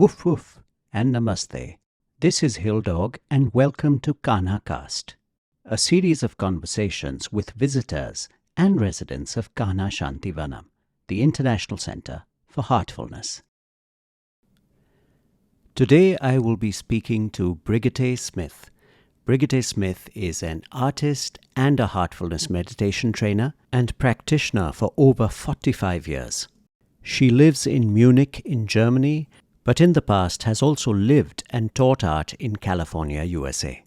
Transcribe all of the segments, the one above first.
Woof woof and namaste. This is Hill Dog and welcome to KANHACAST, a series of conversations with visitors and residents of Kanha Shantivanam, the International Centre for Heartfulness. Today I will be speaking to Brigitte Smith. Brigitte Smith is an artist and a heartfulness meditation trainer and practitioner for over 45 years. She lives in Munich in Germany, but in the past has also lived and taught art in California, USA.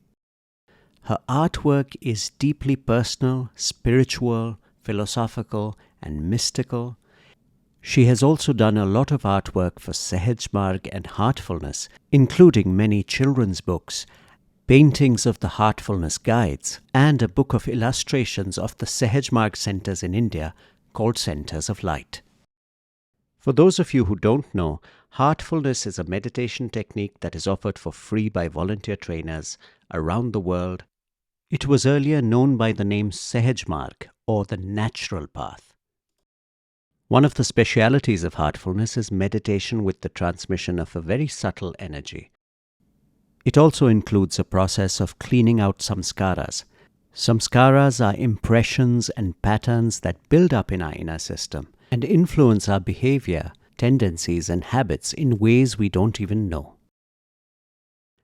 Her artwork is deeply personal, spiritual, philosophical, and mystical. She has also done a lot of artwork for Sahaj Marg and Heartfulness, including many children's books, paintings of the Heartfulness guides, and a book of illustrations of the Sahaj Marg centers in India called Centers of Light. For those of you who don't know, Heartfulness is a meditation technique that is offered for free by volunteer trainers around the world. It was earlier known by the name Sahaj Marg, or the natural path. One of the specialities of Heartfulness is meditation with the transmission of a very subtle energy. It also includes a process of cleaning out samskaras. Samskaras are impressions and patterns that build up in our inner system and influence our behavior, tendencies, and habits in ways we don't even know.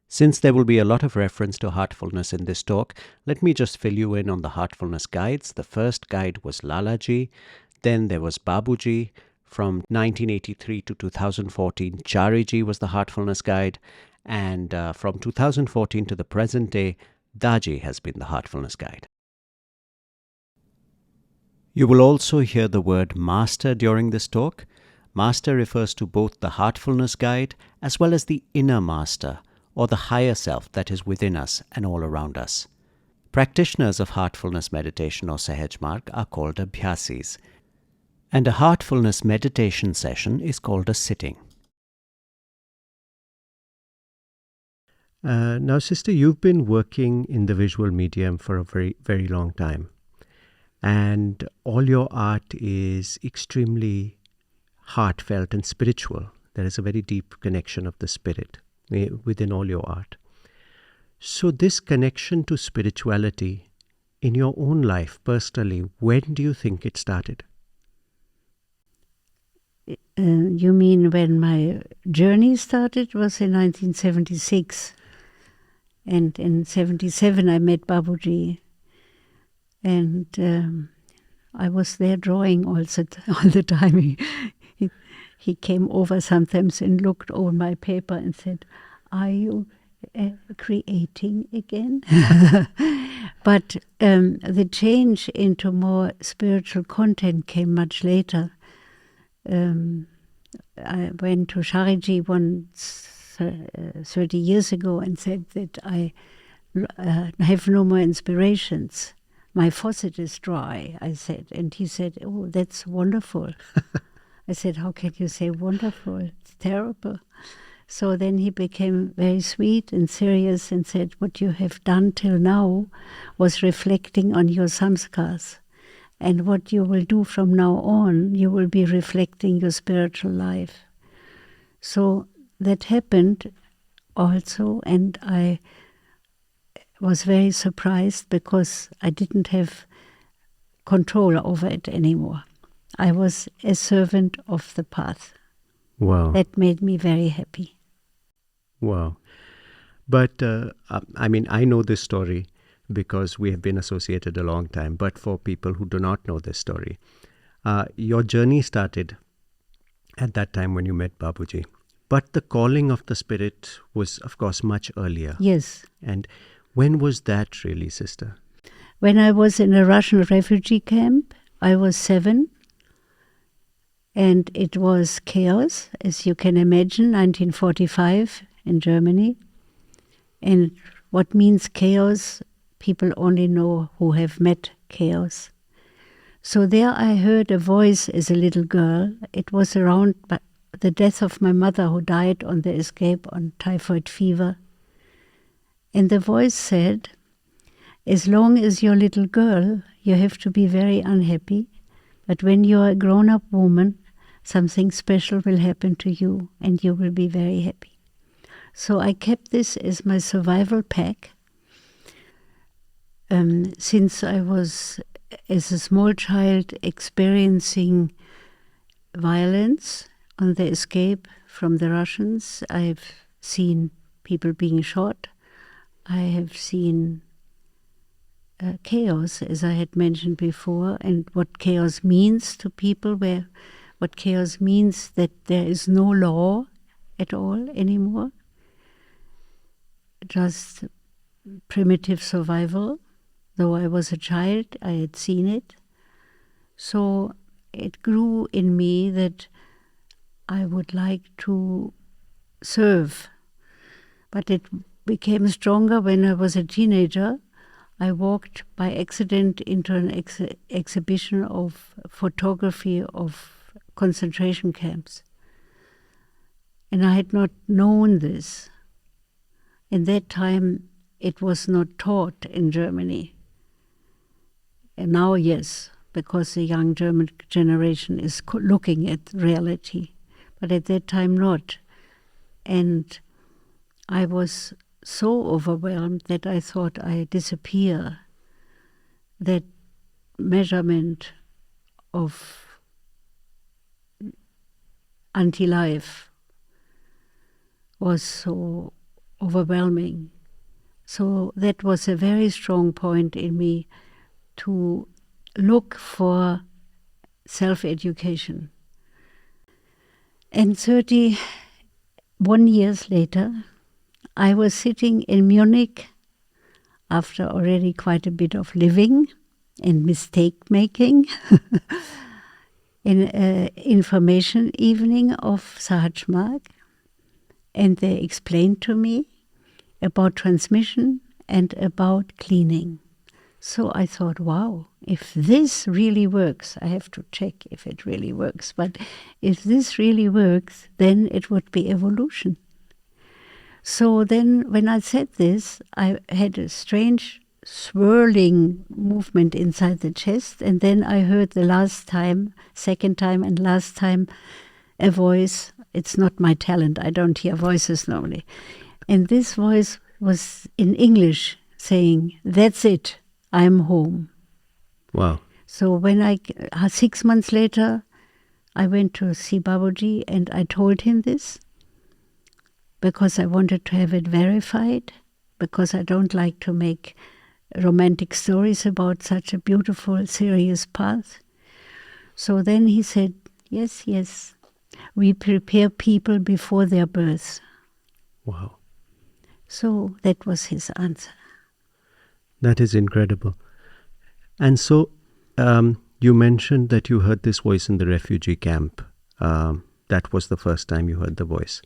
Since there will be a lot of reference to Heartfulness in this talk, let me just fill you in on the Heartfulness guides. The first guide was Lalaji, then there was Babuji. From 1983 to 2014, Chariji was the Heartfulness guide, and from 2014 to the present day, Daji has been the Heartfulness guide. You will also hear the word Master during this talk. Master refers to both the Heartfulness guide as well as the inner Master, or the higher self that is within us and all around us. Practitioners of Heartfulness meditation or Sahaj Marg are called Abhyasis, and a Heartfulness meditation session is called a sitting. Now, sister, you've been working in the visual medium for a very, very long time. And all your art is extremely heartfelt and spiritual. There is a very deep connection of the spirit within all your art. So this connection to spirituality in your own life, personally, when do you think it started? You mean when my journey started? Was in 1976. And in 77 I met Babuji. And I was there drawing all the time. He came over sometimes and looked over my paper and said, "Are you creating again?" But the change into more spiritual content came much later. I went to Chariji once 30 years ago and said that I have no more inspirations. My faucet is dry, I said. And he said, "Oh, that's wonderful." I said, "How can you say wonderful? It's terrible." So then he became very sweet and serious and said, "What you have done till now was reflecting on your samskars. And what you will do from now on, you will be reflecting your spiritual life." So that happened also, and I was very surprised because I didn't have control over it anymore. I was a servant of the path. Wow. That made me very happy. Wow. But, I know this story because we have been associated a long time. But for people who do not know this story, your journey started at that time when you met Babuji. But the calling of the spirit was, of course, much earlier. Yes. And when was that really, sister? When I was in a Russian refugee camp, I was 7. And it was chaos, as you can imagine, 1945 in Germany. And what means chaos, people only know who have met chaos. So there I heard a voice as a little girl. It was around the death of my mother, who died on the escape on typhoid fever. And the voice said, "As long as you're a little girl, you have to be very unhappy. But when you're a grown-up woman, something special will happen to you and you will be very happy. So I kept this as my survival pack. Since I was, as a small child, experiencing violence on the escape from the Russians, I've seen people being shot. I have seen chaos, as I had mentioned before, and what chaos means to people, what chaos means that there is no law at all anymore, just primitive survival. Though I was a child, I had seen it. So it grew in me that I would like to serve. But it became stronger when I was a teenager. I walked by accident into an exhibition of photography of concentration camps. And I had not known this. In that time, it was not taught in Germany. And now, yes, because the young German generation is looking at reality. But at that time, not. And I was so overwhelmed that I thought I disappear. That measurement of anti-life was so overwhelming. So that was a very strong point in me to look for self-education. And 31 years later, I was sitting in Munich after already quite a bit of living and mistake-making in an information evening of Sahaj Marg, and they explained to me about transmission and about cleaning. So I thought, wow, if this really works, I have to check if it really works, but if this really works, then it would be evolution. So then when I said this, I had a strange swirling movement inside the chest, and then I heard the second time and last time, a voice. It's not my talent, I don't hear voices normally. And this voice was in English saying, "That's it, I'm home." Wow. So when 6 months later, I went to see Babuji and I told him this because I wanted to have it verified, because I don't like to make romantic stories about such a beautiful, serious path. So then he said, yes, we prepare people before their birth. Wow. So that was his answer. That is incredible. And so you mentioned that you heard this voice in the refugee camp. That was the first time you heard the voice.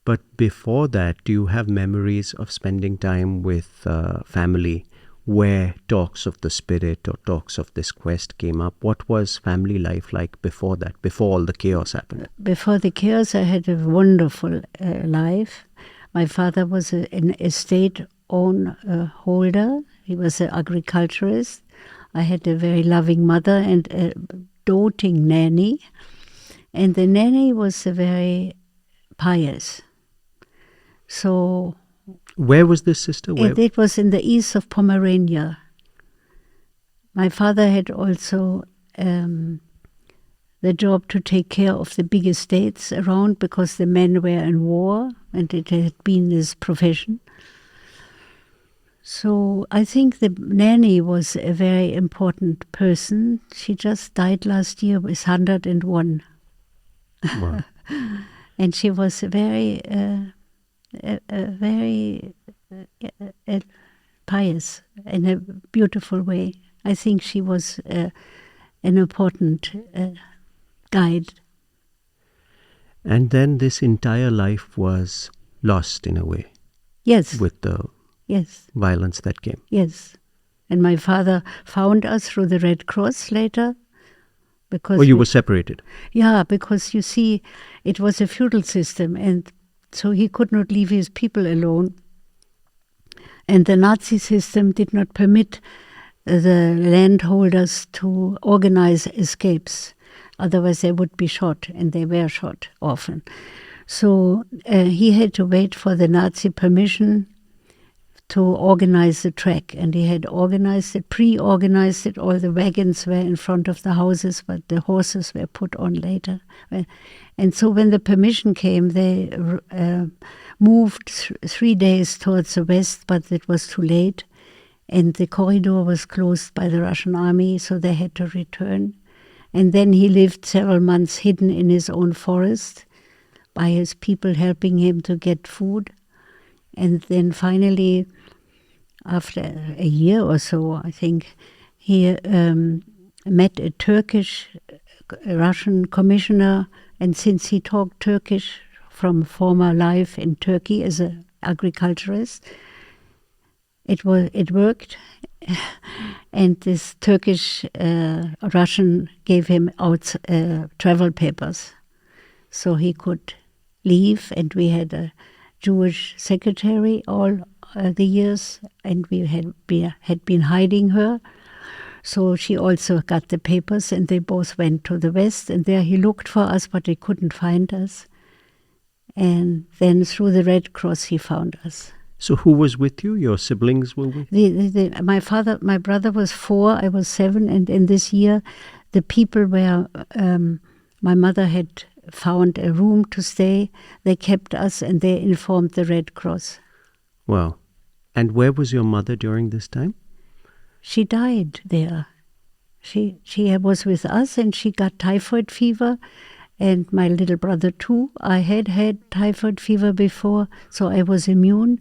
But before that, do you have memories of spending time with family where talks of the spirit or talks of this quest came up? What was family life like before that, before all the chaos happened? Before the chaos, I had a wonderful life. My father was an estate holder. He was an agriculturist. I had a very loving mother and a doting nanny. And the nanny was very pious. So where was this sister? It was in the east of Pomerania. My father had also the job to take care of the big estates around because the men were in war and it had been his profession. So I think the nanny was a very important person. She just died last year with 101. Wow. And she was very pious in a beautiful way. I think she was an important guide. And then this entire life was lost in a way. Yes. With the violence that came. Yes. And my father found us through the Red Cross later. Because you were separated? Yeah, because you see, it was a feudal system, and so he could not leave his people alone. And the Nazi system did not permit the landholders to organize escapes. Otherwise they would be shot, and they were shot often. So he had to wait for the Nazi permission to organize the track, and he had organized it, pre-organized it. All the wagons were in front of the houses, but the horses were put on later. And so when the permission came, they moved 3 days towards the west, but it was too late, and the corridor was closed by the Russian army, so they had to return. And then he lived several months hidden in his own forest by his people helping him to get food. And then finally, after a year or so, I think, he met a Russian commissioner, and since he talked Turkish from former life in Turkey as an agriculturist, it worked. And this Turkish Russian gave him out travel papers, so he could leave, and we had a Jewish secretary all the years, and we had been hiding her. So she also got the papers, and they both went to the west, and there he looked for us, but he couldn't find us. And then through the Red Cross he found us. So who was with you? Your siblings were with you? My brother was 4, I was 7, and in this year the people were, my mother had found a room to stay. They kept us, and they informed the Red Cross. Wow. And where was your mother during this time? She died there. She was with us, and she got typhoid fever, and my little brother too. I had typhoid fever before, so I was immune.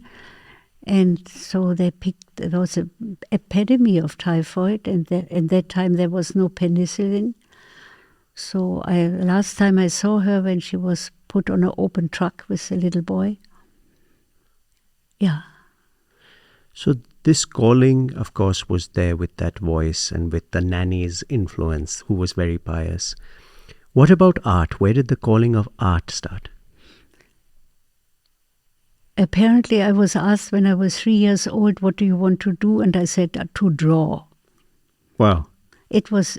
And so there was an epidemic of typhoid, and in that time there was no penicillin. So last time I saw her when she was put on an open truck with a little boy. Yeah. So this calling, of course, was there with that voice and with the nanny's influence, who was very pious. What about art? Where did the calling of art start? Apparently I was asked when I was 3 years old, what do you want to do? And I said, to draw. Wow. It was...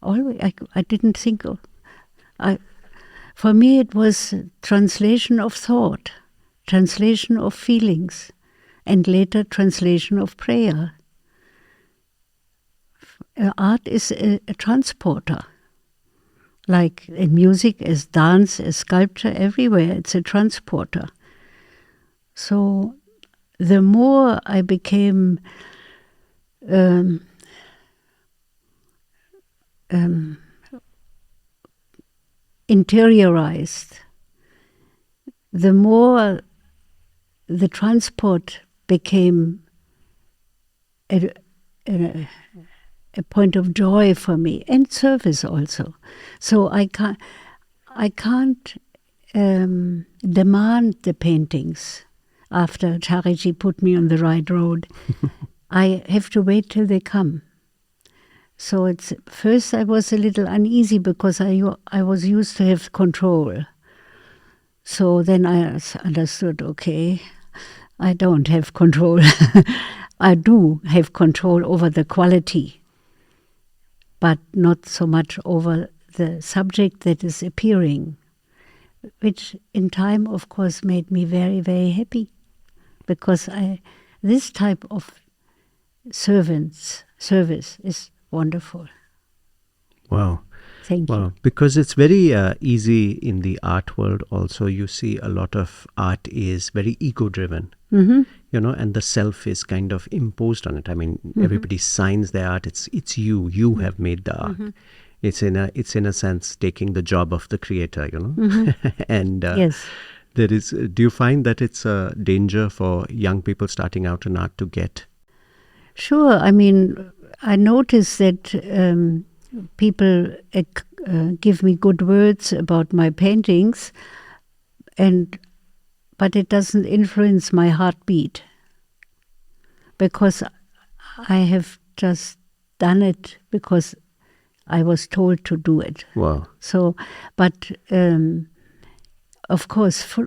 always, I didn't think of... for me it was translation of thought, translation of feelings, and later translation of prayer. Art is a transporter. Like in music, as dance, as sculpture, everywhere, it's a transporter. So the more I became interiorized, the more the transport became a point of joy for me, and service also. So I can't demand the paintings after Chariji put me on the right road. I have to wait till they come. So first I was a little uneasy because I was used to have control. So then I understood, okay, I don't have control. I do have control over the quality, but not so much over the subject that is appearing, which in time, of course, made me very, very happy, because this type of service is wonderful. Wow. Thank you. Because it's very easy in the art world also. You see a lot of art is very ego-driven, Mm-hmm. And the self is kind of imposed on it. I mean, everybody signs their art. It's you. You have made the art. Mm-hmm. It's in a sense taking the job of the creator, Mm-hmm. And Yes. there is. Do you find that it's a danger for young people starting out in art to get? Sure. I mean, I notice that people give me good words about my paintings, but it doesn't influence my heartbeat, because I have just done it because I was told to do it. Wow. So, but of course,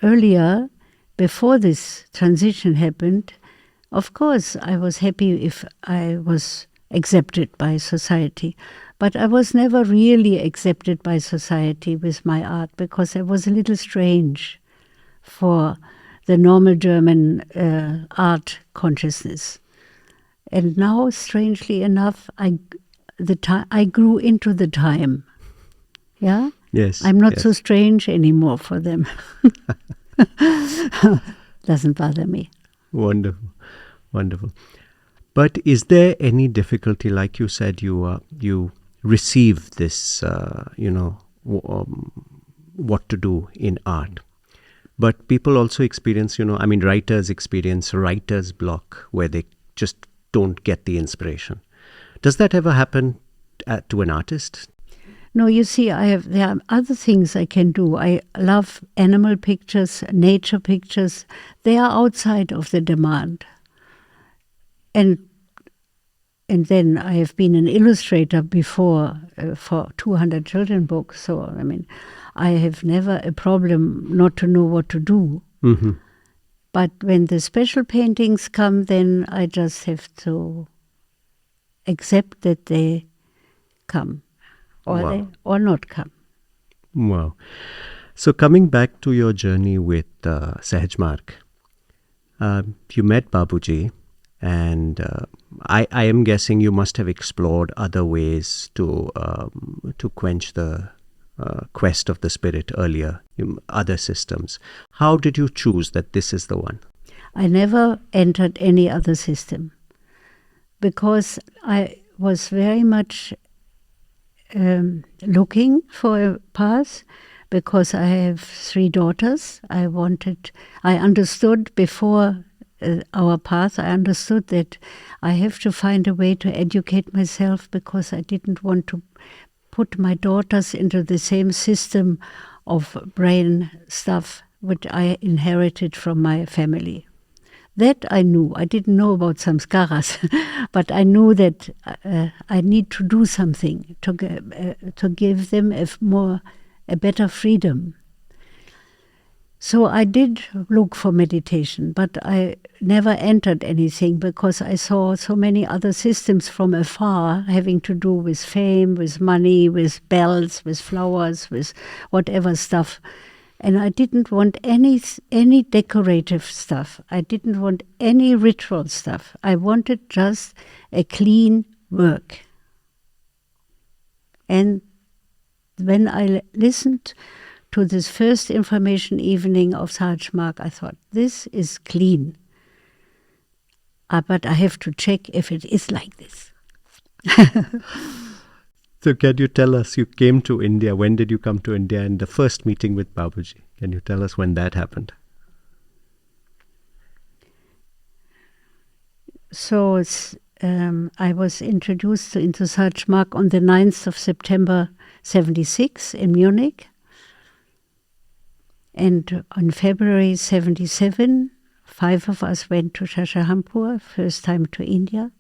earlier, before this transition happened, of course, I was happy if I was accepted by society. But I was never really accepted by society with my art because I was a little strange for the normal German art consciousness. And now, strangely enough, I grew into the time. Yeah? Yes. I'm not yes. so strange anymore for them. Doesn't bother me. Wonderful. Wonderful. But is there any difficulty, like you said, you receive this, what to do in art. But people also experience, writers experience writer's block where they just don't get the inspiration. Does that ever happen to an artist? No, you see, there are other things I can do. I love animal pictures, nature pictures. They are outside of the demand. And then I have been an illustrator before for 200 children books. So, I have never a problem not to know what to do. Mm-hmm. But when the special paintings come, then I just have to accept that they come or not come. Wow. So coming back to your journey with Sahaj Marg, you met Babuji, and I am guessing you must have explored other ways to quench the quest of the spirit earlier, other systems. How did you choose that this is the one? I never entered any other system because I was very much looking for a path, because I have 3 daughters. I understood before our path, I understood that I have to find a way to educate myself, because I didn't want to put my daughters into the same system of brain stuff which I inherited from my family. That I knew. I didn't know about samskaras, but I knew that I need to do something to give them a better freedom. So I did look for meditation, but I never entered anything because I saw so many other systems from afar having to do with fame, with money, with bells, with flowers, with whatever stuff. And I didn't want any decorative stuff. I didn't want any ritual stuff. I wanted just a clean work. And when I listened to this first information evening of Sahaj Marg, I thought, this is clean. But I have to check if it is like this. So can you tell us, you came to India, when did you come to India, and the first meeting with Babuji? Can you tell us when that happened? So I was introduced into Sahaj Marg on the 9th of September 76 in Munich. And on February 77, 5 of us went to Shashahampur, first time to India.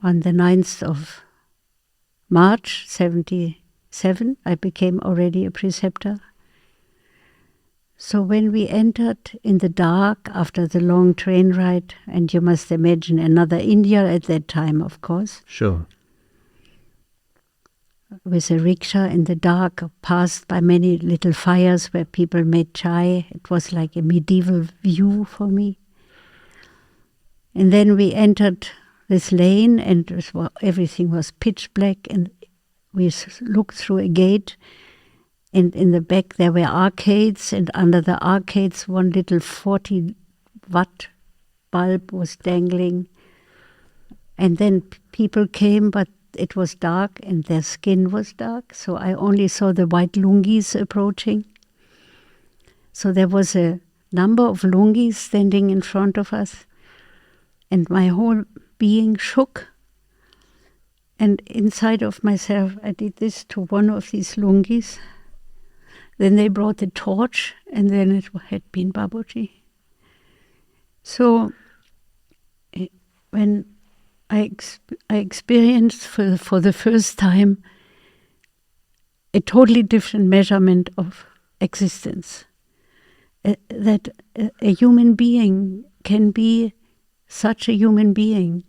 On the 9th of March 77, I became already a preceptor. So when we entered in the dark after the long train ride, and you must imagine another India at that time, of course. Sure. With a rickshaw in the dark, passed by many little fires where people made chai. It was like a medieval view for me. And then we entered this lane, and everything was pitch black, and we looked through a gate, and in the back there were arcades, and under the arcades 1 little 40-watt bulb was dangling. And then people came, but it was dark and their skin was dark, so I only saw the white lungis approaching. So there was a number of lungis standing in front of us, and my whole being shook. And inside of myself, I did this to one of these lungis. Then they brought a torch, and then it had been Babuji. So when I experienced for the first time a totally different measurement of existence, that a human being can be such a human being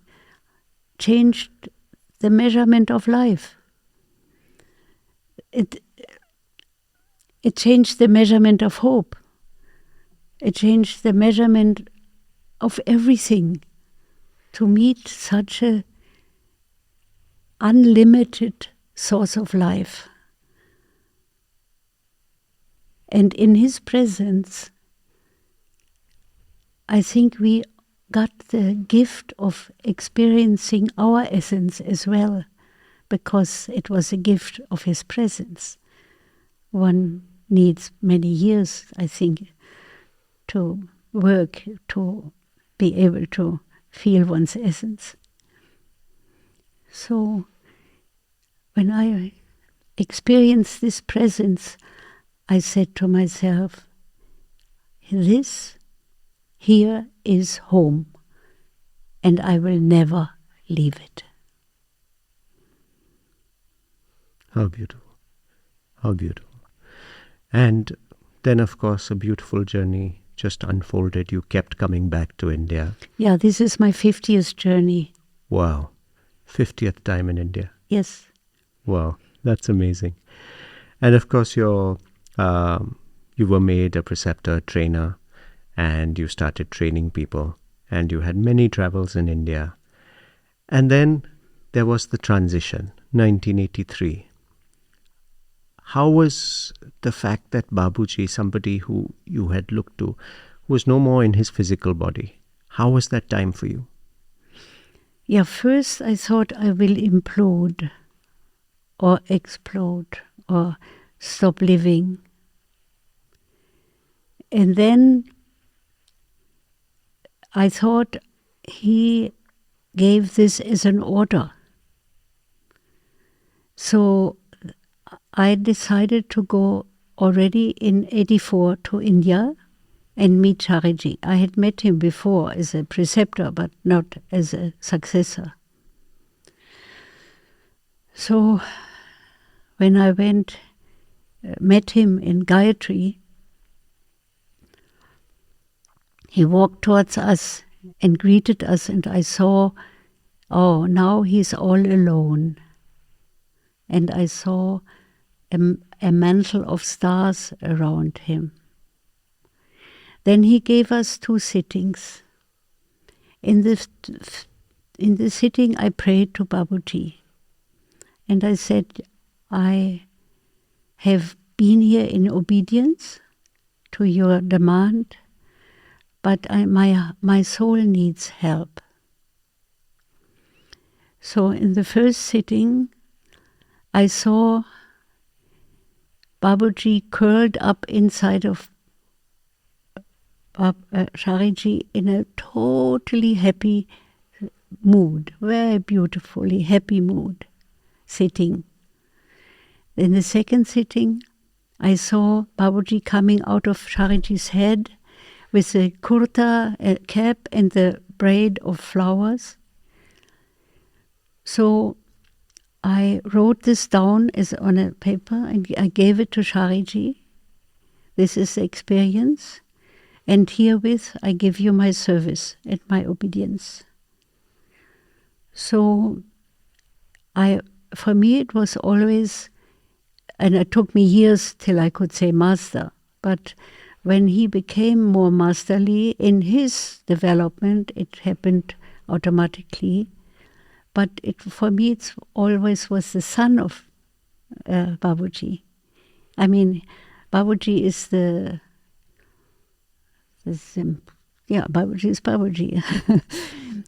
changed the measurement of life. It changed the measurement of hope. It changed the measurement of everything. To meet such a unlimited source of life. And in his presence, I think we got the gift of experiencing our essence as well, because it was a gift of his presence. One needs many years, I think, to work, to be able to feel one's essence. So, when I experienced this presence, I said to myself, this here is home, and I will never leave it. How beautiful. How beautiful. And then, of course, a beautiful journey just unfolded. You kept coming back to India. Yeah, this is my 50th journey. Wow. 50th time in India. Yes. Wow. That's amazing. And of course, you were made a preceptor, trainer, and you started training people. And you had many travels in India. And then there was the transition, 1983. How was the fact that Babuji, somebody who you had looked to, was no more in his physical body? How was that time for you? Yeah, first I thought I will implode or explode or stop living. And then I thought he gave this as an order. So I decided to go already in 84 to India and meet Chariji. I had met him before as a preceptor, but not as a successor. So when I met him in Gayatri, he walked towards us and greeted us, and I saw, oh, now he's all alone. And I saw a mantle of stars around him. Then he gave us 2 sittings. In the sitting, I prayed to Babuji. And I said, I have been here in obedience to your demand, but my soul needs help. So in the first sitting, I saw Babuji curled up inside of Chariji in a totally happy mood, very beautifully happy mood, sitting. In the second sitting, I saw Babuji coming out of Chariji's head with a kurta, a cap, and the braid of flowers. So I wrote this down on a paper and I gave it to Chariji. This is the experience. And herewith I give you my service and my obedience. So for me it was always, and it took me years till I could say master, but when he became more masterly in his development, it happened automatically. But for me it always was the son of Babuji. I mean, Babuji is Babuji is Babuji.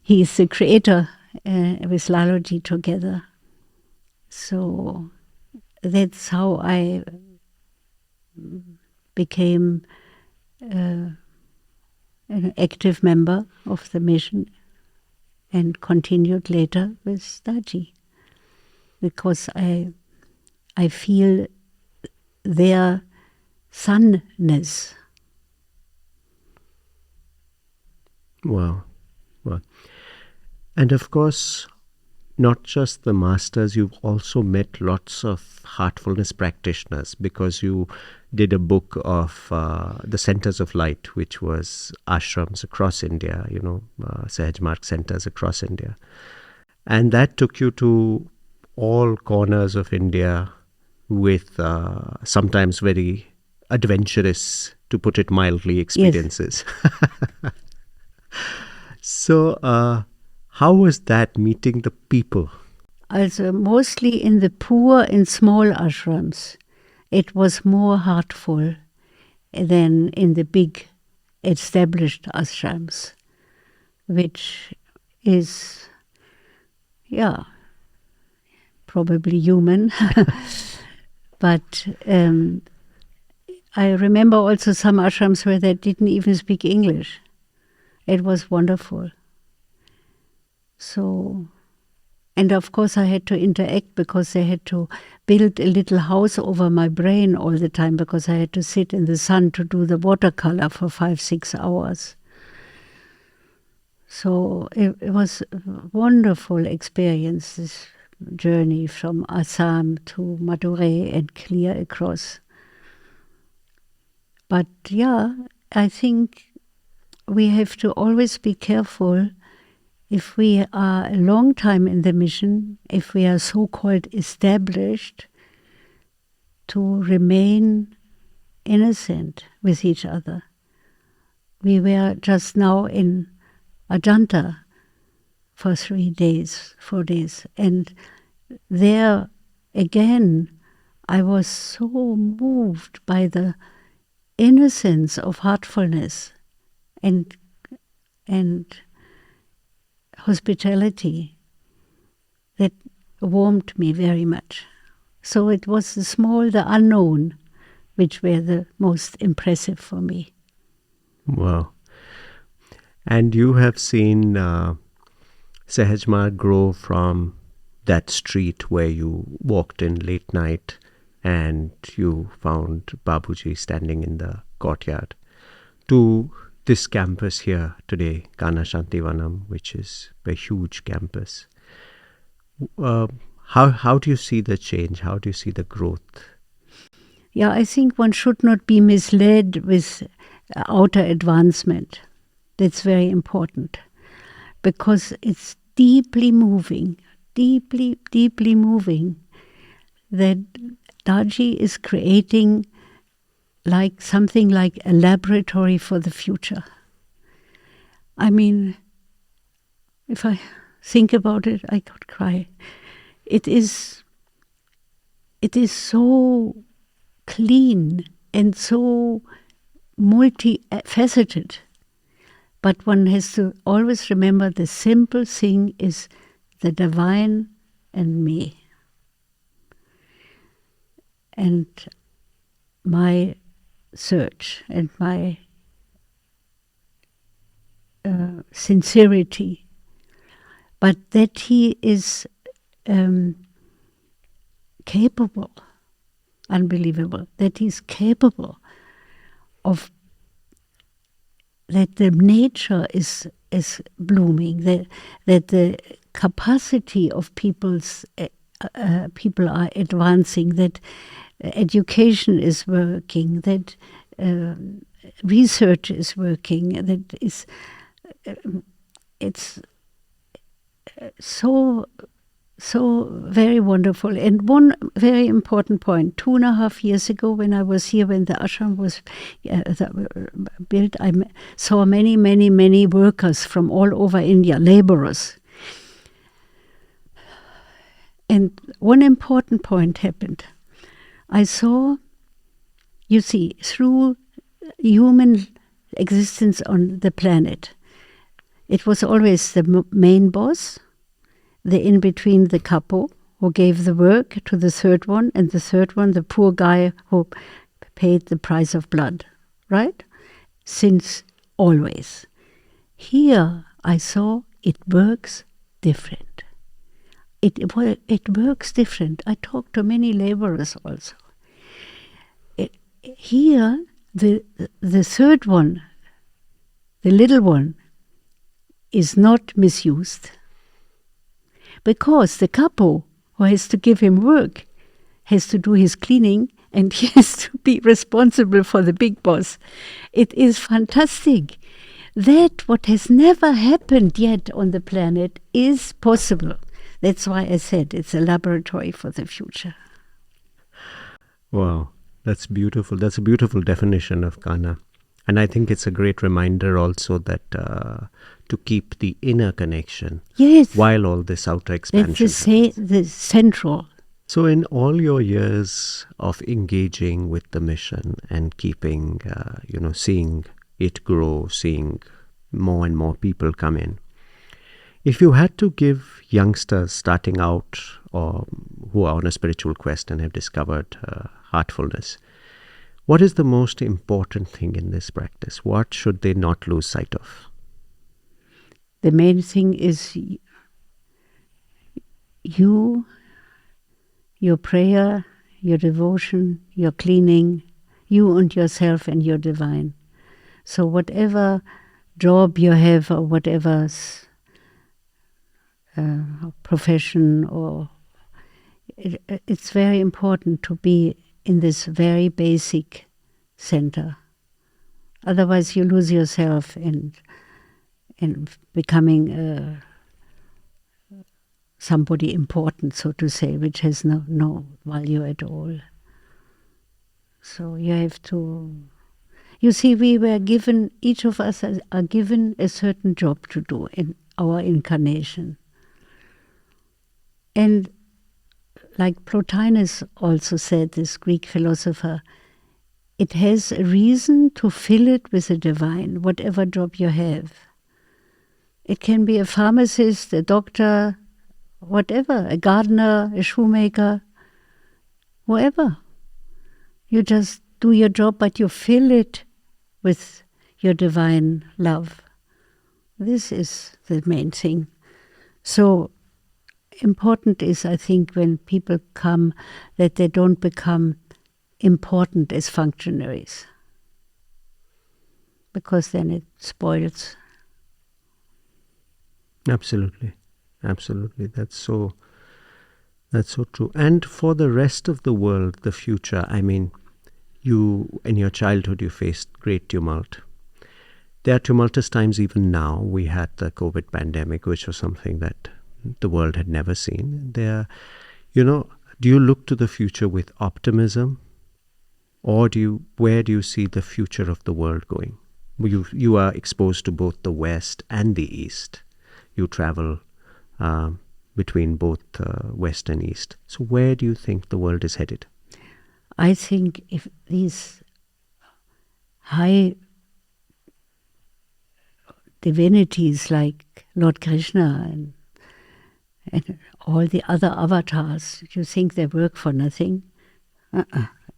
He is the creator with Laloji together. So that's how I became an active member of the mission and continued later with Daji, because I feel their sonness. Wow. Wow. And of course, not just the masters, you've also met lots of heartfulness practitioners, because you did a book of the Centers of Light, which was ashrams across India, Sahaj Marg centers across India. And that took you to all corners of India with sometimes very adventurous, to put it mildly, experiences. Yes. So, how was that, meeting the people? Also, mostly in the poor and small ashrams. It was more heartful than in the big established ashrams, which is, probably human. But I remember also some ashrams where they didn't even speak English. It was wonderful. So, and of course I had to interact, because they had to build a little house over my brain all the time, because I had to sit in the sun to do the watercolor for 5-6 hours. So it was a wonderful experience, this journey from Assam to Madurai and clear across. But I think we have to always be careful, if we are a long time in the mission, if we are so-called established, to remain innocent with each other. We were just now in Ajanta for 4 days, and there again I was so moved by the innocence of heartfulness and hospitality that warmed me very much. So it was the small, the unknown, which were the most impressive for me. Wow. And you have seen Sahaj Marg grow from that street where you walked in late night and you found Babuji standing in the courtyard, to this campus here today, Kana Shantivanam, which is a huge campus. How do you see the change? How do you see the growth? Yeah, I think one should not be misled with outer advancement. That's very important, because it's deeply moving, deeply moving, that Daji is creating something like a laboratory for the future. I mean, if I think about it, I could cry. It is so clean and so multifaceted. But one has to always remember, the simple thing is the divine and me. And my search and my sincerity. But that he is capable, unbelievable, that he's capable of, that the nature is blooming, that the capacity of people are advancing, that education is working, that research is working, that it's so very wonderful. And one very important point, 2.5 years ago when I was here, when the ashram was built, I saw many workers from all over India, laborers. And one important point happened. I saw, you see, through human existence on the planet, it was always the main boss, the in-between, the capo, who gave the work to the third one, and the third one, the poor guy who paid the price of blood, right? Since always. Here I saw it works different. It works different. I talked to many laborers also. Here, the third one, the little one, is not misused, because the capo who has to give him work has to do his cleaning and he has to be responsible for the big boss. It is fantastic. That what has never happened yet on the planet is possible. That's why I said it's a laboratory for the future. Wow, that's beautiful. That's a beautiful definition of Kana. And I think it's a great reminder also that to keep the inner connection, Yes, while all this outer expansion. that's the central. So in all your years of engaging with the mission and keeping, seeing it grow, seeing more and more people come in, if you had to give youngsters starting out or who are on a spiritual quest and have discovered heartfulness, what is the most important thing in this practice? What should they not lose sight of? The main thing is you, your prayer, your devotion, your cleaning, you and yourself and your divine. So whatever job you have or whatever profession, or it's very important to be in this very basic center. Otherwise you lose yourself in becoming somebody important, so to say, which has no value at all. So you have to... You see, we were given, each of us are given a certain job to do in our incarnation. And like Plotinus also said, this Greek philosopher, it has a reason to fill it with the divine, whatever job you have. It can be a pharmacist, a doctor, whatever, a gardener, a shoemaker, whoever. You just do your job, but you fill it with your divine love. This is the main thing. So important is, I think, when people come, that they don't become important as functionaries, because then it spoils. Absolutely. Absolutely. That's so true. And for the rest of the world, the future, I mean, you, in your childhood, you faced great tumult. There are tumultuous times even now. We had the COVID pandemic, which was something that the world had never seen. Do you look to the future with optimism? Or where do you see the future of the world going? You are exposed to both the West and the East. You travel between both West and East. So where do you think the world is headed? I think if these high divinities like Lord Krishna and all the other avatars, you think they work for nothing?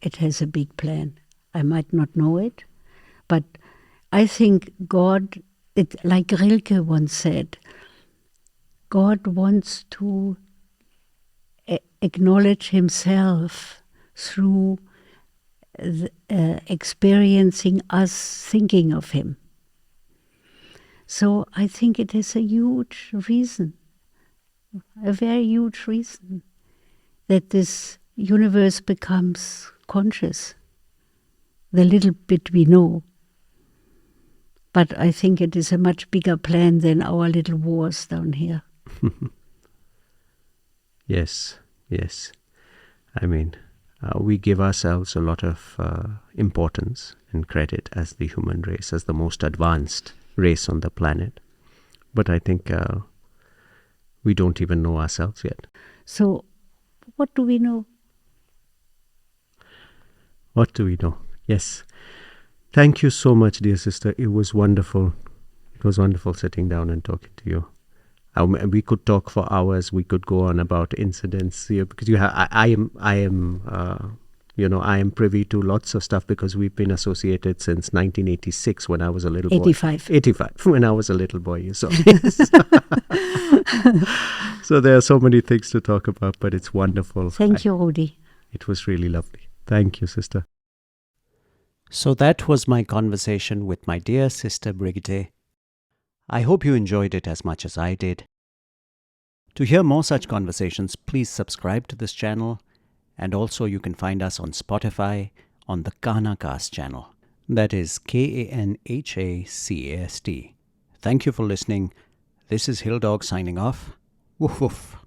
It has a big plan. I might not know it, but I think God, like Rilke once said, God wants to acknowledge himself through experiencing us thinking of him. So I think it is a huge reason, a very huge reason, that this universe becomes conscious, the little bit we know. But I think it is a much bigger plan than our little wars down here. Yes. I mean, we give ourselves a lot of importance and credit as the human race, as the most advanced race on the planet. But I think we don't even know ourselves yet. So what do we know? What do we know? Yes. Thank you so much, dear sister. It was wonderful. It was wonderful sitting down and talking to you. We could talk for hours. We could go on about incidents here, because I am privy to lots of stuff, because we've been associated since 1986 when I was a little boy. 85 when I was a little boy. So so there are so many things to talk about, but it's wonderful. Thank you, Rudi. It was really lovely. Thank you, sister. So that was my conversation with my dear sister Brigitte. I hope you enjoyed it as much as I did. To hear more such conversations, please subscribe to this channel, and also you can find us on Spotify on the KANHACAST channel. That is KANHACAST. Thank you for listening. This is Hill Dog signing off. Woof woof.